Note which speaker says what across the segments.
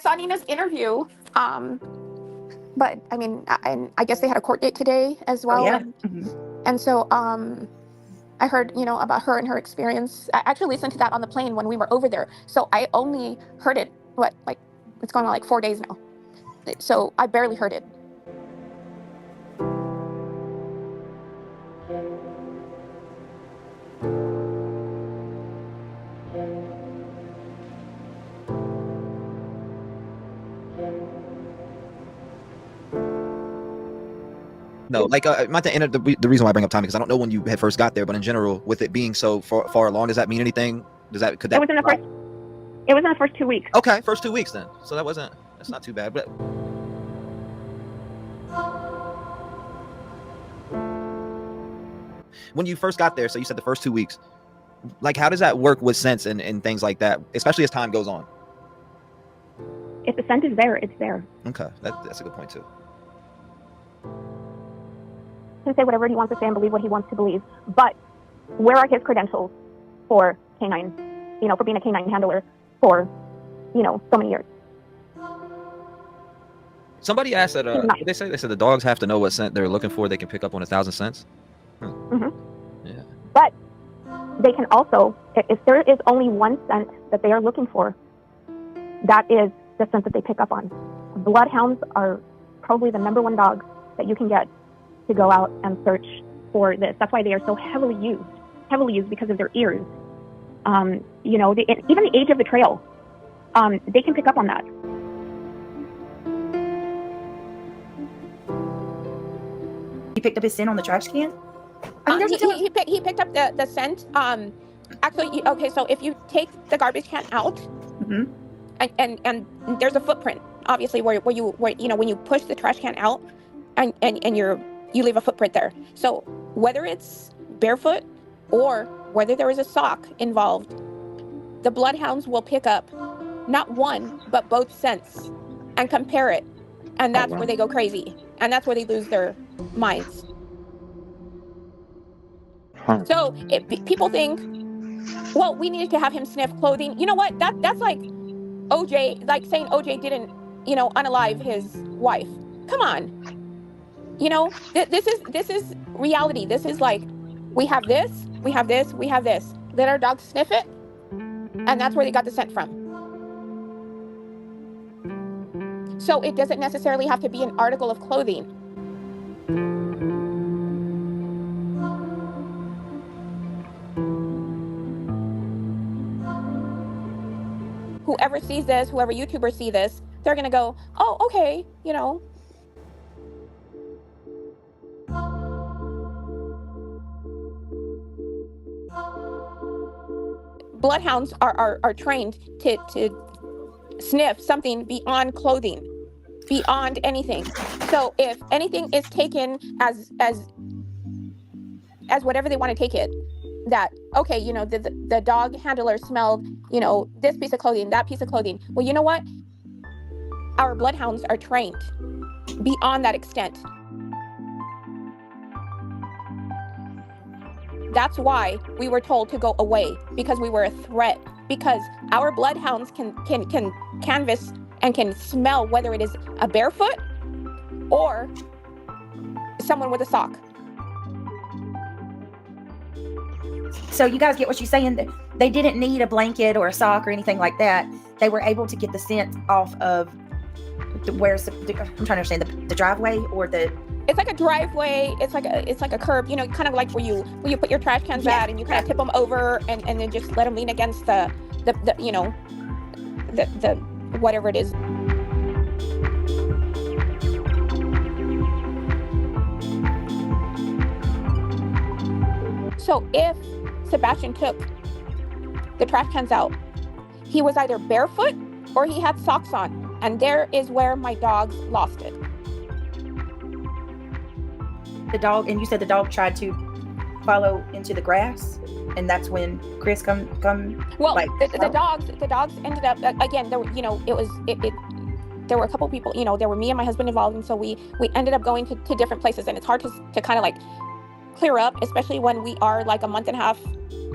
Speaker 1: saw Nina's interview. But I mean, I guess they had a court date today as well.
Speaker 2: Oh, yeah.
Speaker 1: And so I heard, about her and her experience. I actually listened to that on the plane when we were over there. So I only heard it, it's going on like 4 days now. So I barely heard it.
Speaker 3: No, like not to enter the reason why I bring up time because I don't know when you had first got there, but in general, with it being so far along, does that mean anything? It was in
Speaker 4: the first 2 weeks.
Speaker 3: Okay, first 2 weeks then. So that's not too bad. But when you first got there, so you said the first 2 weeks, like how does that work with scents and things like that, especially as time goes on?
Speaker 4: If the scent is there, it's there.
Speaker 3: Okay, that's a good point too.
Speaker 4: He can say whatever he wants to say and believe what he wants to believe. But where are his credentials for canine, for being a canine handler for, so many years?
Speaker 3: Somebody asked that, they said the dogs have to know what scent they're looking for. They can pick up on 1,000 scents. Yeah.
Speaker 4: But they can also, if there is only one scent that they are looking for, that is the scent that they pick up on. Bloodhounds are probably the number one dogs that you can get to go out and search for this. That's why they are so heavily used because of their ears. Even the age of the trail, they can pick up on that.
Speaker 2: He picked up his scent on the trash can?
Speaker 1: He picked up the scent. Actually, okay, so if you take the garbage can out, and there's a footprint, obviously, where you when you push the trash can out, and you leave a footprint there. So whether it's barefoot or whether there is a sock involved, the Bloodhounds will pick up not one, but both scents and compare it. And that's where they go crazy. And that's where they lose their minds. So people think, well, we needed to have him sniff clothing. You know what? That's like OJ, like saying OJ didn't, unalive his wife. Come on. This is reality. This is like, we have this, we have this, we have this. Let our dogs sniff it, and that's where they got the scent from. So it doesn't necessarily have to be an article of clothing. Whoever sees this, whoever YouTuber see this, they're gonna go, oh, okay, Bloodhounds are trained to sniff something beyond clothing, beyond anything. So if anything is taken as whatever they want to take it, that, okay, the dog handler smelled, this piece of clothing, that piece of clothing. Well, you know what? Our Bloodhounds are trained beyond that extent. That's why we were told to go away, because we were a threat, because our Bloodhounds can canvass and can smell whether it is a barefoot or someone with a sock.
Speaker 2: So you guys get what she's saying? They didn't need a blanket or a sock or anything like that. They were able to get the scent off of I'm trying to understand the driveway or the.
Speaker 1: It's like a driveway. It's like a curb. Kind of like where you put your trash cans at, and you kind of tip them over, and then just let them lean against the whatever it is. So if Sebastian took the trash cans out, he was either barefoot or he had socks on, and there is where my dogs lost it.
Speaker 2: The dog, and you said the dog tried to follow into the grass, and that's when Chris come.
Speaker 1: Well, the dogs ended up again. There were a couple people. There were me and my husband involved, and so we ended up going to different places, and it's hard to kind of like clear up, especially when we are like a month and a half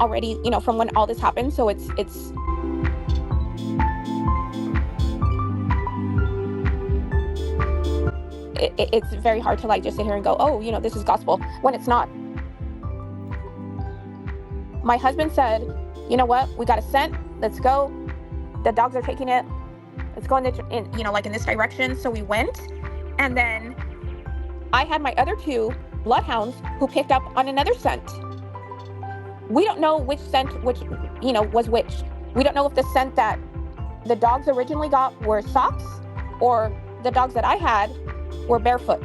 Speaker 1: already, from when all this happened. So it's it's very hard to like just sit here and go, oh, you know, this is gospel, when it's not. My husband said, you know what, we got a scent, let's go. The dogs are taking it. Let's go in you know, like in this direction. So we went, and then I had my other 2 bloodhounds who picked up on another scent. We don't know which scent, which, you know, was which. We don't know if the scent that the dogs originally got were socks, or the dogs that I had were barefoot.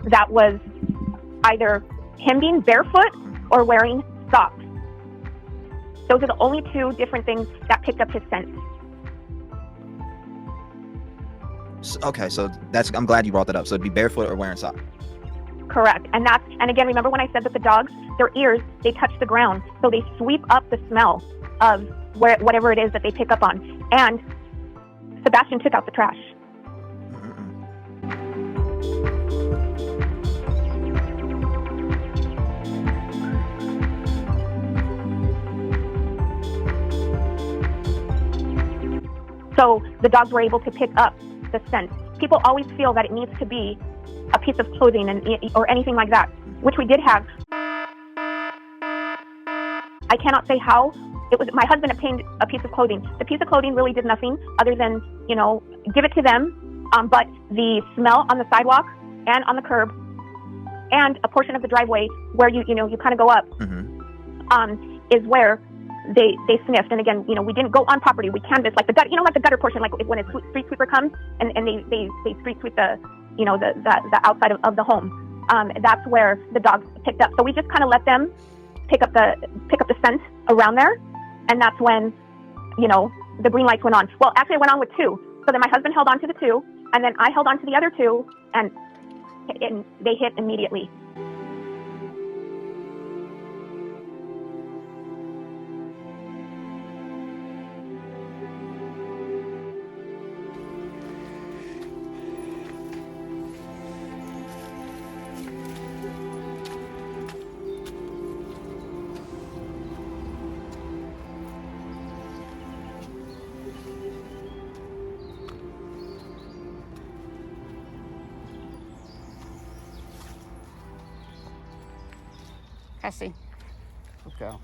Speaker 4: That was either him being barefoot or wearing socks. Those are the only 2 different things that picked up his scent.
Speaker 3: Okay, so I'm glad you brought that up. So it'd be barefoot or wearing socks.
Speaker 4: Correct. And again, remember when I said that the dogs, their ears, they touch the ground. So they sweep up the smell of whatever it is that they pick up on. And Sebastian took out the trash. So the dogs were able to pick up the scent. People always feel that it needs to be a piece of clothing or anything like that, which we did have. I cannot say how. It was my husband obtained a piece of clothing. The piece of clothing really did nothing other than, you know, give it to them. But the smell on the sidewalk and on the curb and a portion of the driveway where you kind of go up, is where they sniffed. And again, you know, we didn't go on property. We canvassed like the gutter, like the gutter portion, like when a street sweeper comes and they street sweep the, you know, the outside of the home. That's where the dogs picked up. So we just kind of let them pick up the scent around there, and that's when, you know, the green lights went on. Well, actually, it went on with 2. So then my husband held on to the 2, and then I held on to the other 2, and they hit immediately.
Speaker 1: Cassie.
Speaker 5: Let's go.